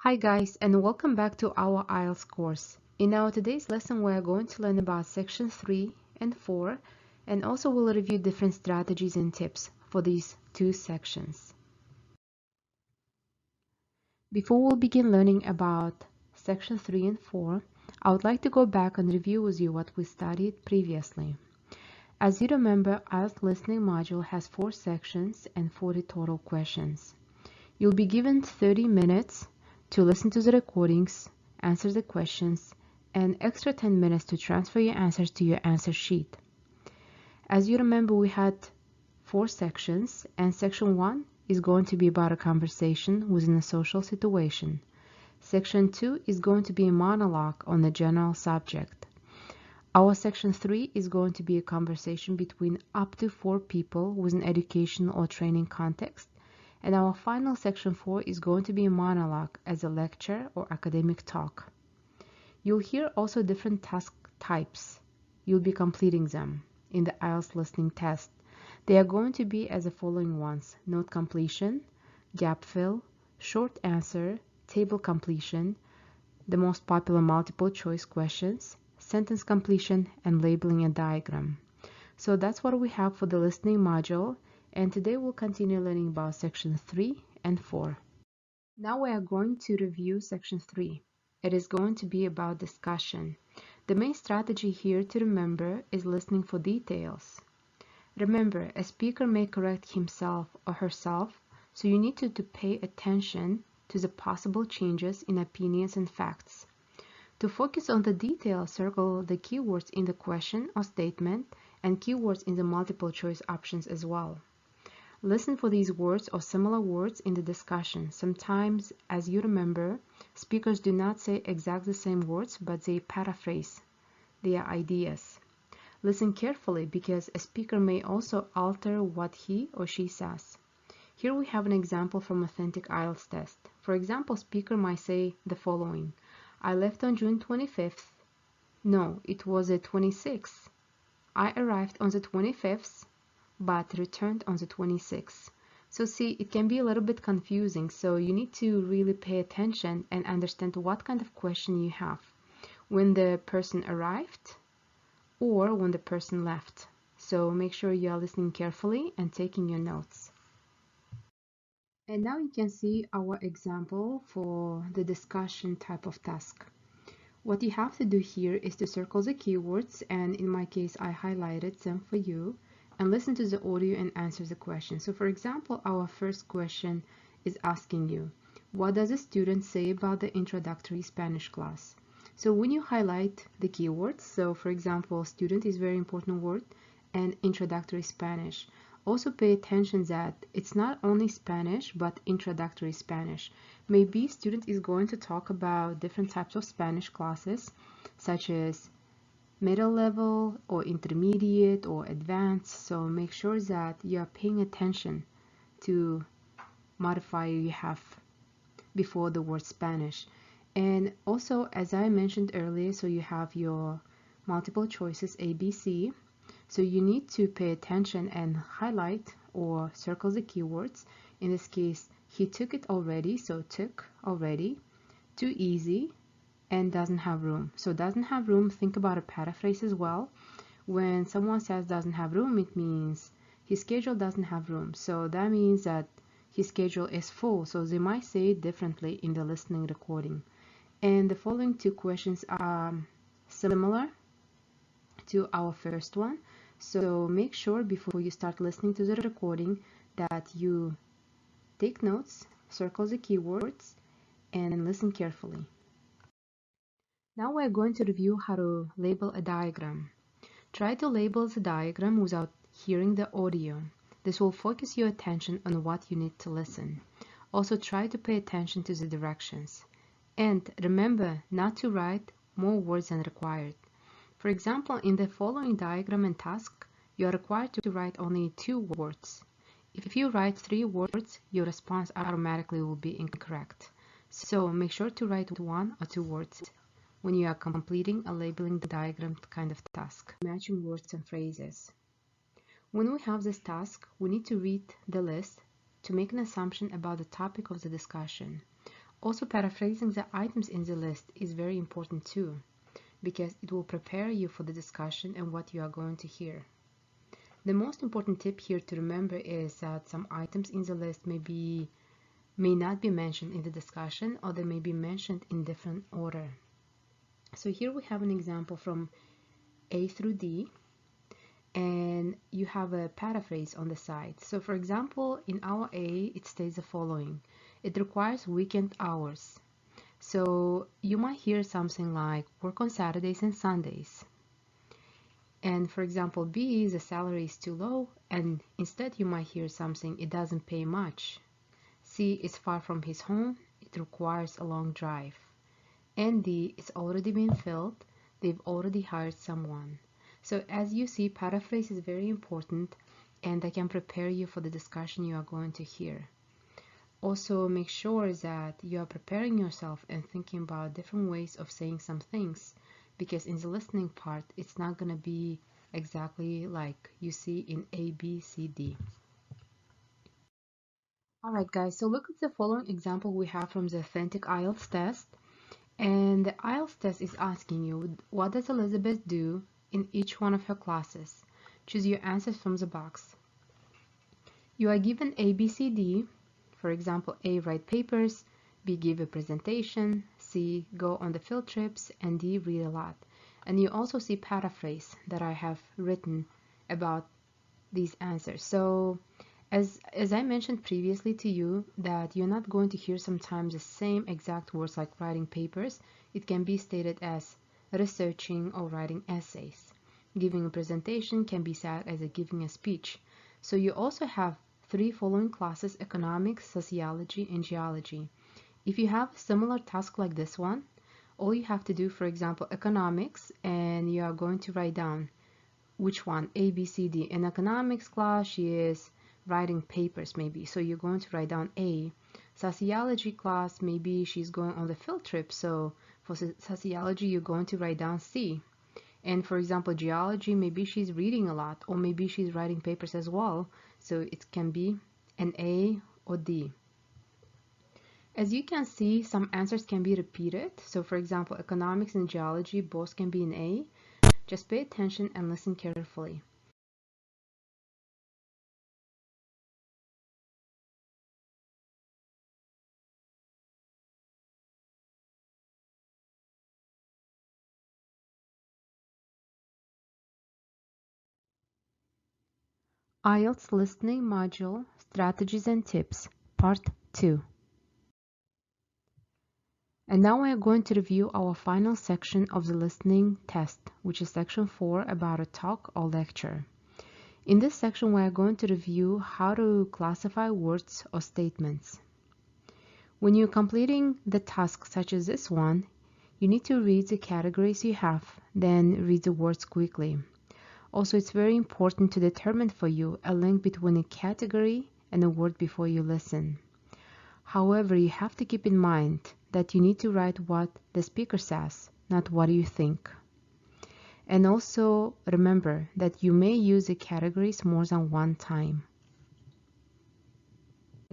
Hi guys, and welcome back to our IELTS course. In our today's lesson we are going to learn about section 3 and 4, and also we'll review different strategies and tips for these two sections. Before we'll begin learning about section 3 and 4, I would like to go back and review with you what we studied previously. As you remember, IELTS listening module has 4 sections and 40 total questions. You'll be given 30 minutes to listen to the recordings, answer the questions, and extra 10 minutes to transfer your answers to your answer sheet. As you remember, we had 4 sections, and section 1 is going to be about a conversation within a social situation. Section 2 is going to be a monologue on the general subject. Our section 3 is going to be a conversation between up to 4 people with an educational or training context. And our final section 4 is going to be a monologue as a lecture or academic talk. You'll hear also different task types. You'll be completing them in the IELTS listening test. They are going to be as the following ones: note completion, gap fill, short answer, table completion, the most popular multiple choice questions, sentence completion, and labeling a diagram. So that's what we have for the listening module. And today we'll continue learning about section 3 and 4. Now we are going to review section 3. It is going to be about discussion. The main strategy here to remember is listening for details. Remember, a speaker may correct himself or herself, so you need to pay attention to the possible changes in opinions and facts. To focus on the details, circle the keywords in the question or statement and keywords in the multiple choice options as well. Listen for these words or similar words in the discussion. Sometimes, as you remember, speakers do not say exactly the same words, but they paraphrase their ideas. Listen carefully because a speaker may also alter what he or she says. Here we have an example from authentic IELTS test. For example, speaker might say the following: I left on June 25th. No, it was the 26th. I arrived on the 25th. But returned on the 26th. So see, it can be a little bit confusing, so you need to really pay attention and understand what kind of question you have when the person arrived or when the person left. So make sure you are listening carefully and taking your notes. And now you can see our example for the discussion type of task. What you have to do here is to circle the keywords, and in my case I highlighted them for you, and listen to the audio and answer the question. So for example, our first question is asking you, what does a student say about the introductory Spanish class? So when you highlight the keywords, so for example, student is a very important word, and introductory Spanish, also pay attention that it's not only Spanish but introductory Spanish. Maybe student is going to talk about different types of Spanish classes, such as middle level or intermediate or advanced, so make sure that you are paying attention to modifier you have before the word Spanish. And also, as I mentioned earlier, so you have your multiple choices ABC, so you need to pay attention and highlight or circle the keywords. In this case, he took it already, so took already, too easy, and doesn't have room. So doesn't have room, think about a paraphrase as well. When someone says doesn't have room, it means his schedule doesn't have room. So that means that his schedule is full. So they might say it differently in the listening recording. And the following two questions are similar to our first one. So make sure before you start listening to the recording that you take notes, circle the keywords, and listen carefully. Now we're going to review how to label a diagram. Try to label the diagram without hearing the audio. This will focus your attention on what you need to listen. Also try to pay attention to the directions. And remember not to write more words than required. For example, in the following diagram and task, you are required to write only 2 words. If you write 3 words, your response automatically will be incorrect. So make sure to write 1 or 2 words when you are completing a labeling the diagram kind of task, matching words and phrases. When we have this task, we need to read the list to make an assumption about the topic of the discussion. Also, paraphrasing the items in the list is very important too, because it will prepare you for the discussion and what you are going to hear. The most important tip here to remember is that some items in the list may not be mentioned in the discussion, or they may be mentioned in different order. So here we have an example from A through D, and you have a paraphrase on the side. So for example, in our A, it states the following: it requires weekend hours. So you might hear something like work on Saturdays and Sundays. And for example, B, the salary is too low, and instead you might hear something, it doesn't pay much. C, it's far from his home, it requires a long drive. And D, it's already been filled, they've already hired someone. So as you see, paraphrase is very important, and I can prepare you for the discussion you are going to hear. Also, make sure that you are preparing yourself and thinking about different ways of saying some things, because in the listening part, it's not going to be exactly like you see in A, B, C, D. Alright guys, so look at the following example we have from the authentic IELTS test. And the IELTS test is asking you, what does Elizabeth do in each one of her classes? Choose your answers from the box. You are given A, B, C, D. For example, A, write papers, B, give a presentation, C, go on the field trips, and D, read a lot. And you also see paraphrase that I have written about these answers. So as I mentioned previously to you, that you're not going to hear sometimes the same exact words like writing papers. It can be stated as researching or writing essays. Giving a presentation can be said as giving a speech. So you also have three following classes: economics, sociology, and geology. If you have a similar task like this one, all you have to do, for example, economics, and you are going to write down which one, A, B, C, D. In economics class, she is writing papers maybe, so you're going to write down A. Sociology class, maybe she's going on the field trip, so for sociology you're going to write down C. And for example, geology, maybe she's reading a lot, or maybe she's writing papers as well, so it can be an A or D. As you can see, some answers can be repeated. So for example, economics and geology both can be an A. Just pay attention and listen carefully. IELTS Listening Module Strategies and Tips, Part 2. And now we are going to review our final section of the listening test, which is section 4, about a talk or lecture. In this section, we are going to review how to classify words or statements. When you're completing the task such as this one, you need to read the categories you have, then read the words quickly. Also, it's very important to determine for you a link between a category and a word before you listen. However, you have to keep in mind that you need to write what the speaker says, not what you think. And also remember that you may use the categories more than one time.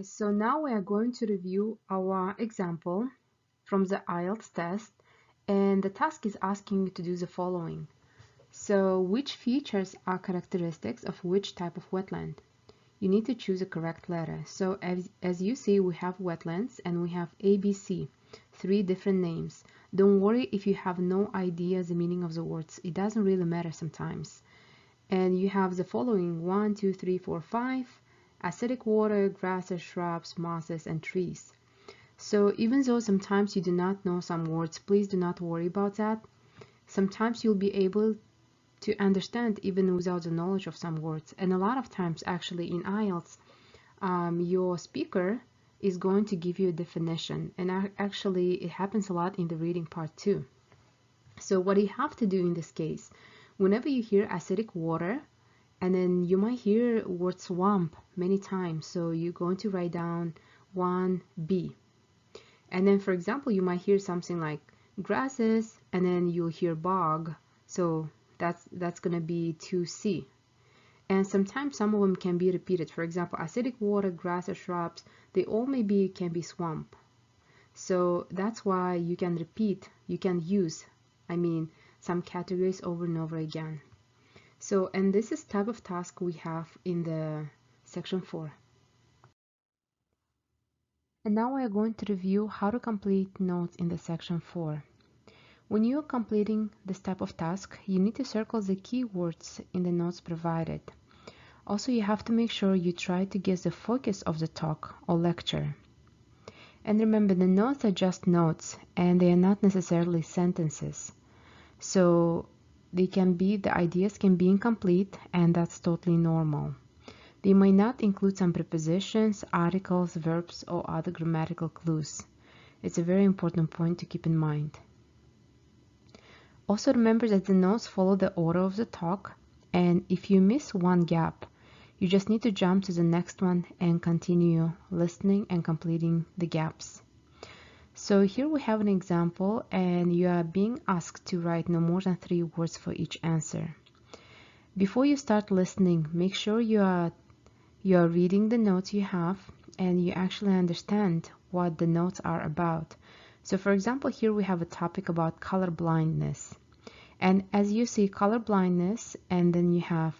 So now we are going to review our example from the IELTS test, and the task is asking you to do the following. So which features are characteristics of which type of wetland? You need to choose a correct letter. So as you see, we have wetlands and we have ABC, three different names. Don't worry if you have no idea the meaning of the words. It doesn't really matter sometimes. And you have the following: 1, 2, 3, 4, 5, acidic water, grasses, shrubs, mosses, and trees. So even though sometimes you do not know some words, please do not worry about that. Sometimes you'll be able to understand even without the knowledge of some words. And a lot of times actually in IELTS, your speaker is going to give you a definition, and actually it happens a lot in the reading part too. So what you have to do in this case, whenever you hear acidic water, and then you might hear word swamp many times, so you're going to write down 1B. And then for example, you might hear something like grasses, and then you'll hear bog, so that's going to be 2C. And sometimes some of them can be repeated. For example, acidic water, grass, or shrubs, they all can be swamp. So that's why you can use some categories over and over again. So, and this is type of task we have in the section 4. And now we are going to review how to complete notes in the section 4. When you are completing this type of task, you need to circle the keywords in the notes provided. Also, you have to make sure you try to guess the focus of the talk or lecture. And remember, the notes are just notes and they are not necessarily sentences. So the ideas can be incomplete, and that's totally normal. They might not include some prepositions, articles, verbs, or other grammatical clues. It's a very important point to keep in mind. Also remember that the notes follow the order of the talk, and if you miss one gap, you just need to jump to the next one and continue listening and completing the gaps. So here we have an example, and you are being asked to write no more than 3 words for each answer. Before you start listening, make sure you are reading the notes you have and you actually understand what the notes are about. So for example, here we have a topic about color blindness. And as you see color blindness, and then you have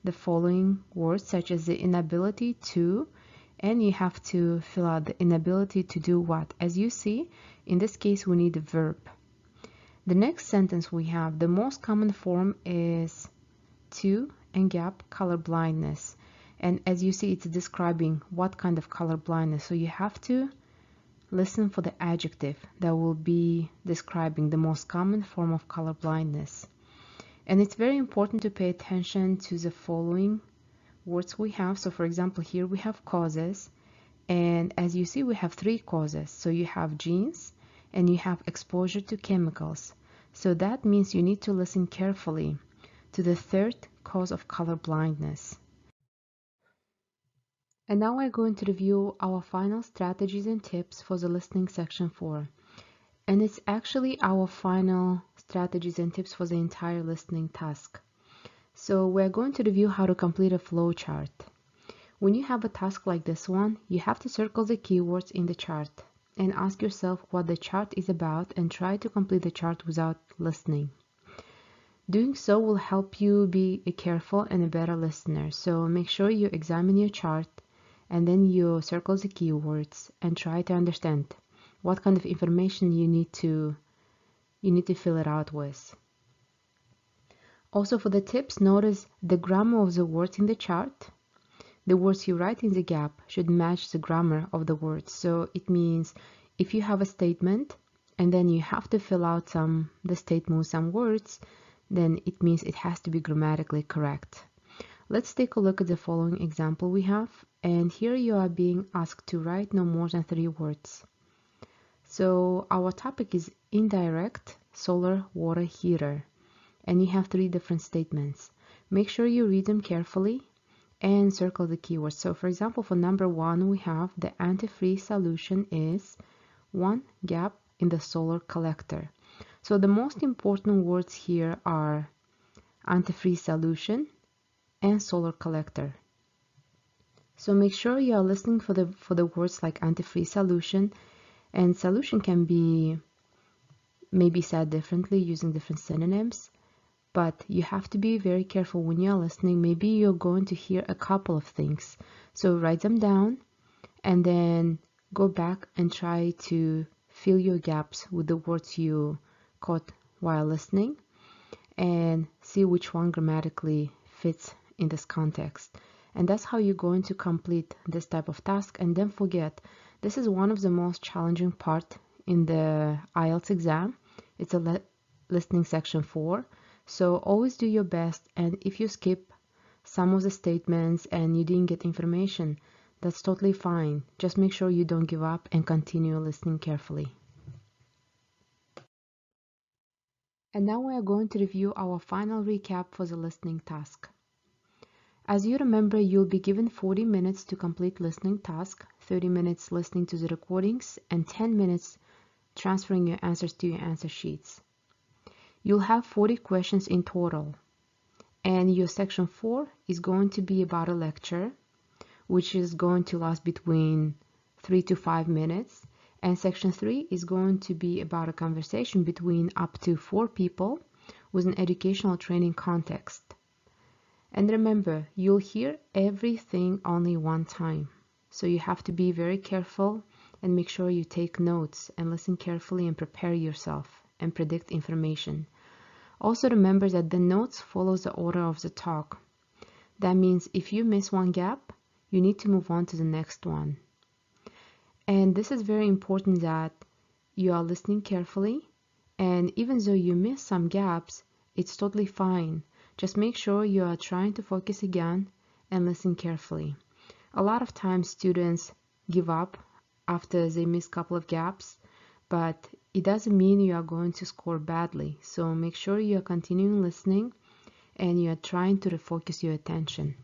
the following words such as the inability to, and you have to fill out the inability to do what. As you see, in this case, we need a verb. The next sentence we have, the most common form is to and gap color blindness. And as you see, it's describing what kind of color blindness. So you have to listen for the adjective that will be describing the most common form of color blindness. And it's very important to pay attention to the following words we have. So for example, here we have causes, and as you see, we have 3 causes. So you have genes and you have exposure to chemicals. So that means you need to listen carefully to the 3rd cause of color blindness. And now we're going to review our final strategies and tips for the listening section 4. And it's actually our final strategies and tips for the entire listening task. So we're going to review how to complete a flow chart. When you have a task like this one, you have to circle the keywords in the chart and ask yourself what the chart is about and try to complete the chart without listening. Doing so will help you be a careful and a better listener. So make sure you examine your chart and then you circle the keywords and try to understand what kind of information you need to fill it out with. Also for the tips, notice the grammar of the words in the chart. The words you write in the gap should match the grammar of the words. So it means if you have a statement and then you have to fill out the statement with some words, then it means it has to be grammatically correct. Let's take a look at the following example we have. And here you are being asked to write no more than 3 words. So our topic is indirect solar water heater. And you have 3 different statements. Make sure you read them carefully and circle the keywords. So for example, for number 1, we have the antifreeze solution is 1 gap in the solar collector. So the most important words here are antifreeze solution and solar collector. So make sure you are listening for the words like antifreeze solution, and solution can be maybe said differently using different synonyms, but you have to be very careful when you're listening. Maybe you're going to hear a couple of things. So write them down and then go back and try to fill your gaps with the words you caught while listening and see which one grammatically fits in this context. And that's how you're going to complete this type of task. And don't forget, this is one of the most challenging part in the IELTS exam. It's a listening section 4. So always do your best, and if you skip some of the statements and you didn't get information, that's totally fine. Just make sure you don't give up and continue listening carefully. And now we are going to review our final recap for the listening task. As you remember, you'll be given 40 minutes to complete listening task, 30 minutes listening to the recordings, and 10 minutes transferring your answers to your answer sheets. You'll have 40 questions in total, and your section 4 is going to be about a lecture, which is going to last between 3 to 5 minutes, And section 3 is going to be about a conversation between up to 4 people with an educational training context. And remember, you'll hear everything only one time. So you have to be very careful and make sure you take notes and listen carefully and prepare yourself and predict information. Also remember that the notes follows the order of the talk. That means if you miss one gap, you need to move on to the next one. And this is very important that you are listening carefully, and even though you miss some gaps, it's totally fine. Just make sure you are trying to focus again and listen carefully. A lot of times students give up after they miss a couple of gaps, but it doesn't mean you are going to score badly. So make sure you are continuing listening and you are trying to refocus your attention.